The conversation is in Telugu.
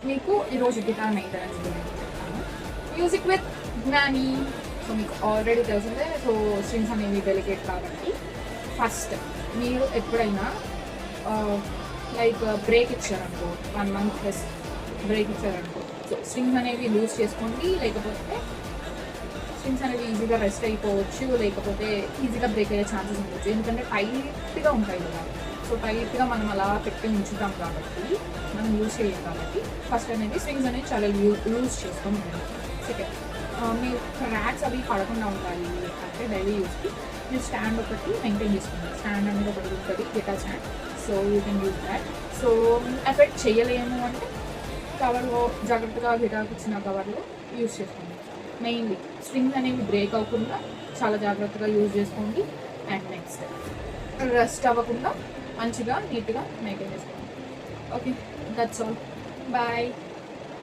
మీకు ఈరోజు గిటార్ మెయింటెనెన్స్ గురించి చెప్తాను. Music with Gnani. సో మీకు ఆల్రెడీ తెలిసిందే. సో స్ట్రింగ్స్ అనేవి డెలికేట్ కాబట్టి ఫస్ట్ మీరు ఎప్పుడైనా లైక్ బ్రేక్ ఇచ్చారనుకో, 1 month ప్లస్ బ్రేక్ ఇచ్చారనుకో, సో స్ట్రింగ్స్ అనేవి లూజ్ చేసుకోండి. లేకపోతే స్ట్రింగ్స్ అనేవి ఈజీగా రెస్ట్ అయిపోవచ్చు, లేకపోతే ఈజీగా బ్రేక్ అయ్యే ఛాన్సెస్ ఉండొచ్చు. ఎందుకంటే టైట్గా ఉంటాయి కదా. సో టైట్గా మనం అలా పెట్టి ఉంచుతాం కాబట్టి, మనం యూజ్ చేయం కాబట్టి ఫస్ట్ అనేది స్ట్రింగ్స్ అనేవి చాలా లూజ్ చేసుకొని ఉంటుంది. సెకండ్, మీ క్రాక్స్ అవి పడకుండా ఉంటాయి అంటే డైలీ యూస్కి మీరు స్టాండ్ ఒకటి మెయింటైన్ చేసుకుంటారు. స్టాండ్ అనేది ఒకటి ఉంటుంది, guitar stand. So you can use that. So effect చేయలేము అంటే కవర్లో జాగ్రత్తగా గిటార్కి ఇచ్చిన కవర్లో యూజ్ చేసుకోండి. మెయిన్లీ స్ట్రింగ్స్ అనేవి బ్రేక్ అవ్వకుండా చాలా జాగ్రత్తగా యూజ్ చేసుకోండి. అండ్ నెక్స్ట్ రస్ట్ అవ్వకుండా మంచిగా నీట్గా మెయింటైన్ చేసుకోండి. Okay, that's all. బాయ్.